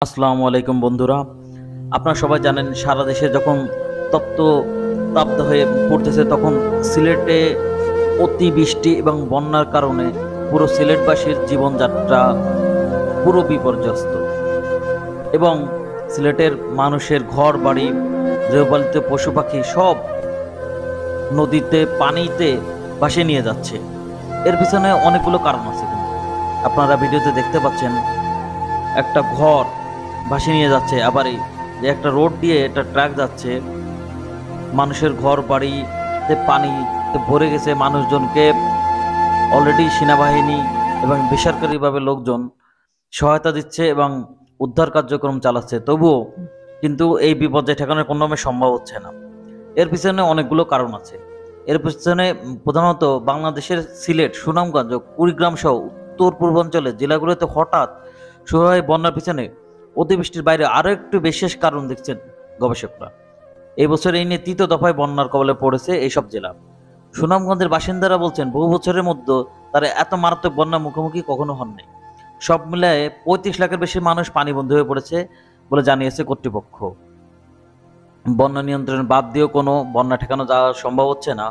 আসসালামু আলাইকুম বন্ধুরা, আপনারা সবাই জানেন সারা দেশে যখন তপ্ত তাপ্ত হয়ে পড়তেছে তখন সিলেটে অতিবৃষ্টি এবং বন্যার কারণে পুরো সিলেটবাসীর জীবনযাত্রা পুরো বিপর্যস্ত এবং সিলেটের মানুষের ঘর বাড়ি, গৃহপালিত পশু পাখি সব নদীতে পানিতে ভাসিয়ে নিয়ে যাচ্ছে। এর পিছনে অনেকগুলো কারণ আছে, কিন্তু আপনারা ভিডিওতে দেখতে পাচ্ছেন একটা ঘর ভাসিয়ে নিয়ে যাচ্ছে, আবার এই যে একটা রোড দিয়ে একটা ট্রাক যাচ্ছে, মানুষের ঘর বাড়িতে পানিতে ভরে গেছে। মানুষজনকে অলরেডি সেনাবাহিনী এবং বেসরকারিভাবে লোকজন সহায়তা দিচ্ছে এবং উদ্ধার কার্যক্রম চালাচ্ছে, তবুও কিন্তু এই বিপর্যয় ঠেকানোর কোনোভাবে সম্ভব হচ্ছে না। এর পিছনে অনেকগুলো কারণ আছে। এর পিছনে প্রধানত বাংলাদেশের সিলেট, সুনামগঞ্জ, কুড়িগ্রাম সহ উত্তর পূর্বাঞ্চলের জেলাগুলোতে হঠাৎ শুরু হয় বন্যার পিছনে অতিবৃষ্টির বাইরে আরও একটু বিশেষ কারণ দেখছেন গবেষকরা। এই বছর এই নিয়ে তৃতীয় দফায় বন্যার কবলে পড়েছে এইসব জেলা। সুনামগঞ্জের বাসিন্দারা বলছেন বহু বছরের মধ্যে তারা এত মারাত্মক বন্যার মুখোমুখি কখনো হননি। সব মিলায়ে ৩৫ লাখের বেশি মানুষ পানিবন্দী হয়ে পড়েছে বলে জানিয়েছে কর্তৃপক্ষ। বন্যা নিয়ন্ত্রণ বাদ দিয়েও কোনো বন্যা ঠেকানো যাওয়া সম্ভব হচ্ছে না।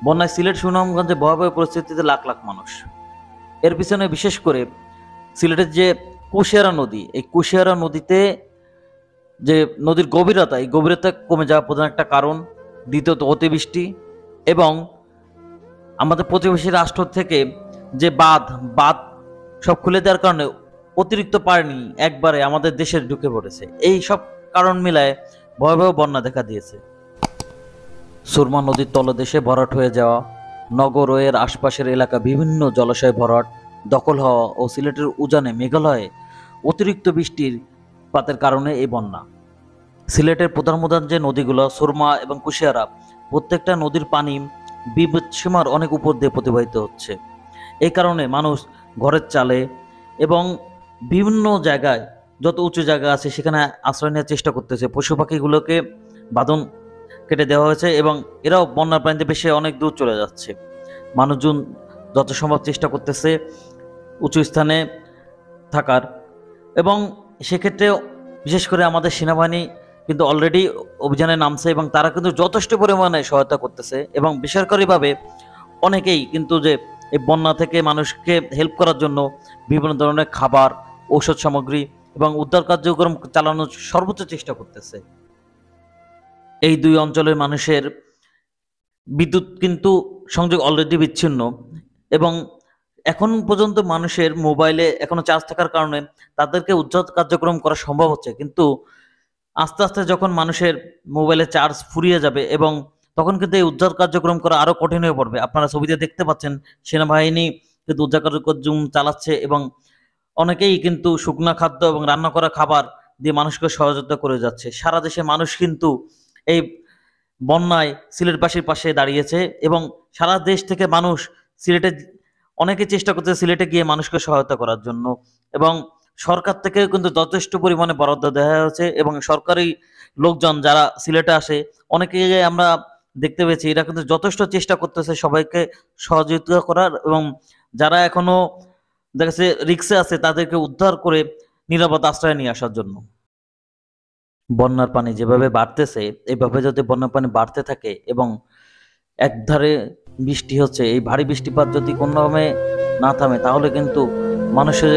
বন্যায় সিলেট, সুনামগঞ্জে ভয়াবহ পরিস্থিতিতে লাখ লাখ মানুষ। এর পিছনে বিশেষ করে সিলেটের যে কুশিয়ারা নদী, এই কুশিয়ারা নদীতে যে নদীর গভীরতা, এই গভীরতা কমে যাওয়া প্রধান একটা কারণ। দ্বিতীয়ত অতিবৃষ্টি এবং আমাদের প্রতিবেশী রাষ্ট্র থেকে যে বাঁধ সব খুলে দেওয়ার কারণে অতিরিক্ত পানি একবারে আমাদের দেশে ঢুকে পড়েছে। এই সব কারণ মিলায় ভয়াবহ বন্যা দেখা দিয়েছে। সুরমা নদীর তলদেশে ভরাট হয়ে যাওয়া, নগর ও এর আশপাশের এলাকা বিভিন্ন জলাশয় ভরাট, দখল হওয়া ও সিলেটের উজানে মেঘালয়ে অতিরিক্ত বৃষ্টির পাতের কারণে এই বন্যা। সিলেটের প্রধান প্রধান যে নদীগুলো সুরমা এবং কুশিয়ারা, প্রত্যেকটা নদীর পানি বিপদসীমার অনেক উপর দিয়ে প্রতিবাহিত হচ্ছে। এই কারণে মানুষ ঘরের চালে এবং বিভিন্ন জায়গায় যত উঁচু জায়গা আছে সেখানে আশ্রয় নেওয়ার চেষ্টা করতেছে। পশু পাখিগুলোকে বাঁধন কেটে দেওয়া হয়েছে এবং এরাও বন্যার পানিতে ভেসে অনেক দূর চলে যাচ্ছে। মানুষজন যত সম্ভব চেষ্টা করতেছে উঁচু স্থানে থাকার, এবং সেক্ষেত্রে বিশেষ করে আমাদের সেনাবাহিনী কিন্তু অলরেডি অভিযানে নামছে এবং তারা কিন্তু যথেষ্ট পরিমাণে সহায়তা করতেছে এবং বেসরকারিভাবে অনেকেই কিন্তু যে এই বন্যা থেকে মানুষকে হেল্প করার জন্য বিভিন্ন ধরনের খাবার, ঔষধ সামগ্রী এবং উদ্ধার কার্যক্রম চালানোর সর্বোচ্চ চেষ্টা করতেছে। এই দুই অঞ্চলের মানুষের বিদ্যুৎ কিন্তু সংযোগ অলরেডি বিচ্ছিন্ন এবং এখন পর্যন্ত মানুষের মোবাইলে এখনো চার্জ থাকার কারণে তাদেরকে উদ্ধার কার্যক্রম করা সম্ভব হচ্ছে, কিন্তু আস্তে আস্তে যখন মানুষের মোবাইলে চার্জ ফুরিয়ে যাবে এবং তখন কিন্তু এই উদ্ধার কার্যক্রম করা আরো কঠিন হয়ে পড়বে। আপনারা ছবিতে দেখতে পাচ্ছেন সেনাবাহিনী কিন্তু উদ্ধার কার্যক্রম চালাচ্ছে এবং অনেকেই কিন্তু শুকনা খাদ্য এবং রান্না করা খাবার দিয়ে মানুষকে সহযোগিতা করে যাচ্ছে। সারা দেশে মানুষ কিন্তু এই বন্যায় সিলেটবাসীর পাশে দাঁড়িয়েছে এবং সারা দেশ থেকে মানুষ সিলেটে অনেকে চেষ্টা করছে সিলেটে গিয়ে মানুষকে সহায়তা করার জন্য, এবং সরকার থেকে কিন্তু যথেষ্ট পরিমাণে বরাদ্দ দেওয়া হয়েছে এবং সরকারি লোকজন যারা সিলেটে আসে অনেকে আমরা দেখতে পেয়েছি এরা কিন্তু যথেষ্ট চেষ্টা করতেছে সবাইকে সহযোগিতা করার এবং যারা এখনো দেখা যাচ্ছে রিক্সে আছে তাদেরকে উদ্ধার করে নিরাপদ আশ্রয় নিয়ে আসার জন্য। বন্যার পানি যেভাবে বাড়তেছে, এইভাবে যদি বন্যার পানি বাড়তে থাকে এবং একধারে বৃষ্টি হচ্ছে, এই ভারী বৃষ্টিপাত যদি কোনোভাবে না থামে তাহলে কিন্তু মানুষের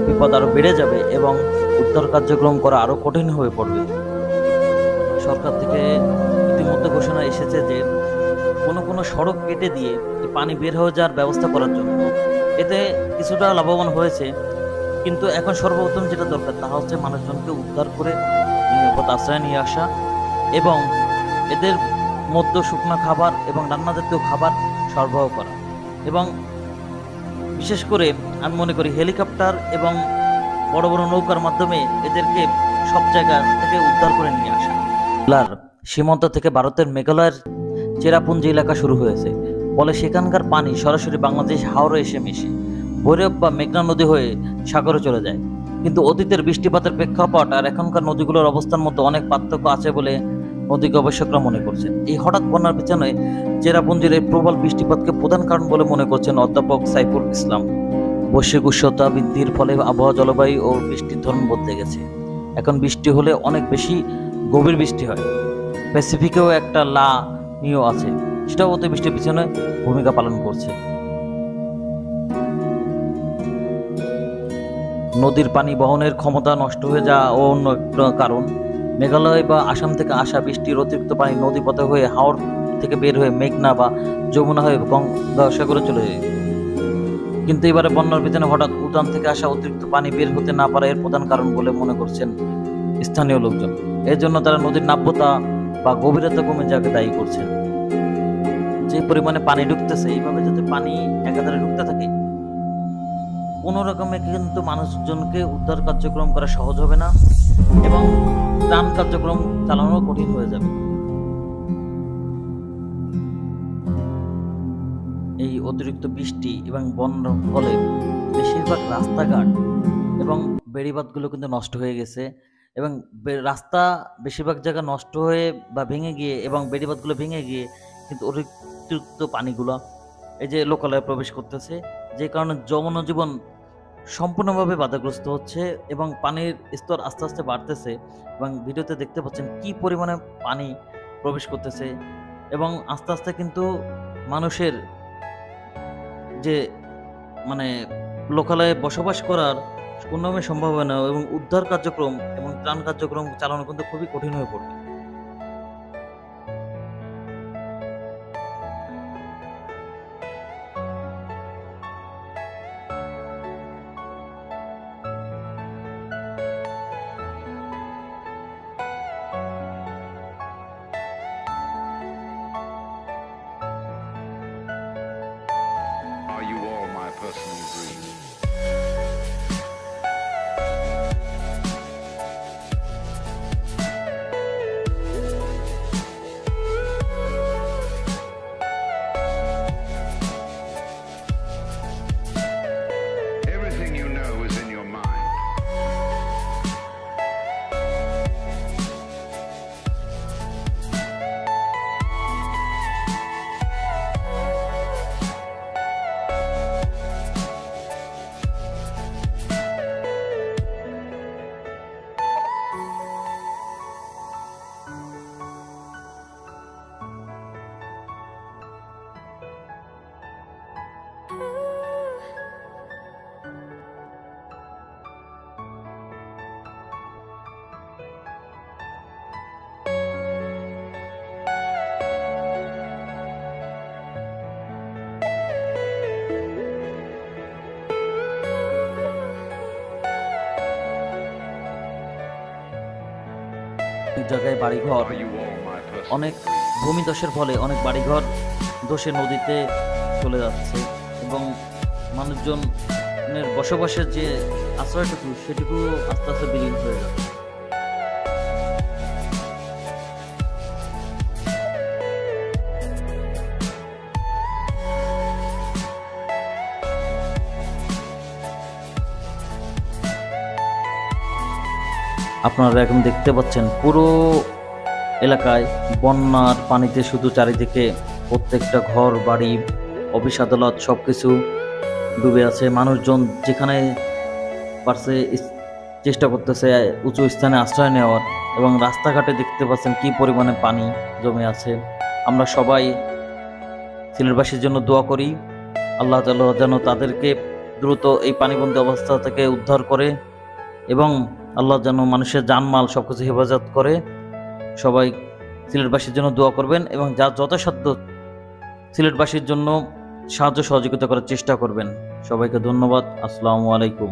বিপদ আরো বেড়ে যাবে এবং উদ্ধার কার্যক্রম করা আরো কঠিন হয়ে পড়বে। সরকার থেকে ইতিমধ্যে ঘোষণা এসেছে যে কোনো সড়ক কেটে দিয়ে পানি বের হয়ে যাওয়ার ব্যবস্থা করার জন্য। এতে কিছুটা লাভবান হয়েছে, কিন্তু এখন সর্বপ্রথম যেটা দরকার তা হচ্ছে মানুষজনকে উদ্ধার করে নিরাপদ আশ্রয় নিয়ে আসা এবং এদের মধ্যে শুকনো খাবার এবং রান্না জাতীয় খাবার সরবরাহ করা, এবং বিশেষ করে আমি মনে করি হেলিকপ্টার এবং বড় বড় নৌকার মাধ্যমে এদেরকে সব জায়গা থেকে উদ্ধার করে নিয়ে আসা। সীমান্ত থেকে ভারতের মেঘালয়ের চেরাপুঞ্জি এলাকা শুরু হয়েছে, ফলে সেখানকার পানি সরাসরি বাংলাদেশ হাওরে এসে মিশে ভৈরব বা মেঘনা নদী হয়ে সাগরে চলে যায়। কিন্তু অতীতের বৃষ্টিপাতের প্রেক্ষাপট আর এখনকার নদীগুলোর অবস্থার মধ্যে অনেক পার্থক্য আছে বলে নদী গবেষকরা মনে করছেন। এই হঠাৎ বন্যার পিছনে চেরাপুঞ্জির এই প্রবল বৃষ্টিপাতকে প্রধান কারণ বলে মনে করছেন অধ্যাপক সাইফুল ইসলাম। বৈশ্বিক উষ্ণতা বৃদ্ধির ফলে আবহাওয়া, জলবায়ু ও বৃষ্টির ধরন বদলে গেছে। এখন বৃষ্টি হলে অনেক বেশি গভীর বৃষ্টি হয়। প্যাসিফিকেও একটা লা নিও আছে, সেটাও অতিবৃষ্টির পিছনে ভূমিকা পালন করছে। নদীর পানি বহনের ক্ষমতা নষ্ট হয়ে যাওয়া ও অন্য একটা কারণ। মেঘালয় বা আসাম থেকে আসা বৃষ্টির অতিরিক্ত পানি নদীপথে হয়ে হাওর থেকে বের হয়ে মেঘনা বা যমুনা হয়ে গঙ্গোসাগরে চলে যায়। কিন্তু এবারে বন্যার পিছনে হঠাৎ উদান থেকে আসা অতিরিক্ত পানি বের হতে না পারা এর প্রধান কারণ বলে মনে করছেন স্থানীয় লোকজন। এর জন্য তারা নদীর নাব্যতা বা গভীরতা কমে যাকে দায়ী করছেন। যে পরিমাণে পানি ঢুকতেছে, এইভাবে যদি পানি একাধারে ঢুকতে থাকে, কোনো রকমে কিন্তু মানুষজনকে উদ্ধার কার্যক্রম করা সহজ হবে না এবং ত্রাণ কার্যক্রম চালানো কঠিন হয়ে যাবে। এই অতিরিক্ত বৃষ্টি এবং বন্যার ফলে বেশিরভাগ রাস্তাঘাট এবং বেড়িবাঁধগুলো কিন্তু নষ্ট হয়ে গেছে এবং রাস্তা বেশিরভাগ জায়গা নষ্ট হয়ে বা ভেঙে গিয়ে এবং বেড়িবাঁধগুলো ভেঙে গিয়ে কিন্তু অতিরিক্ত পানিগুলো এই যে লোকালয়ে প্রবেশ করতেছে, যে কারণে জনজীবন সম্পূর্ণভাবে বাধাগ্রস্ত হচ্ছে এবং পানির স্তর আস্তে আস্তে বাড়তেছে। এবং ভিডিওতে দেখতে পাচ্ছেন কি পরিমাণে পানি প্রবেশ করতেছে এবং আস্তে আস্তে কিন্তু মানুষের যে মানে লোকালয়ে বসবাস করার কোনোভাবে সম্ভব হয় না এবং উদ্ধার কার্যক্রম এবং ত্রাণ কার্যক্রম চালানো কিন্তু খুবই কঠিন হয়ে পড়বে। Are you all my personal dreams? Everything you know is in your mind. জায়গায় বাড়িঘর Are you all my personal অনেক dreams? ভূমিধসের ফলে অনেক বাড়িঘর ধসে নদীতে চলে যাচ্ছে এবং মানুষজনের বসবাসের যে আশ্রয়টুকু সেটুকু আস্তে আস্তে বিলীন হয়ে যাচ্ছে। আপনারা এখন দেখতে পাচ্ছেন পুরো এলাকায় বন্যার পানিতে শুধু চারিদিকে প্রত্যেকটা ঘর বাড়ি অফিস আদালত সব কিছু ডুবে আছে। মানুষজন যেখানে পারছে চেষ্টা করতেছে উঁচু স্থানে আশ্রয় নেওয়ার এবং রাস্তাঘাটে দেখতে পাচ্ছেন কি পরিমাণে পানি জমে আছে। আমরা সবাই সিলেটবাসীর জন্য দোয়া করি, আল্লাহ তাআলা যেন তাদেরকে দ্রুত এই পানিবন্দী অবস্থা থেকে উদ্ধার করে এবং আল্লাহ যেন মানুষের জানমাল সবকিছু হেফাজত করে। সবাই সিলেটবাসীর জন্য দোয়া করবেন এবং যা যথাসাধ্য সিলেটবাসীর জন্য সাহায্য সহযোগিতা করার চেষ্টা করবেন। সবাইকে ধন্যবাদ। আসসালামু আলাইকুম।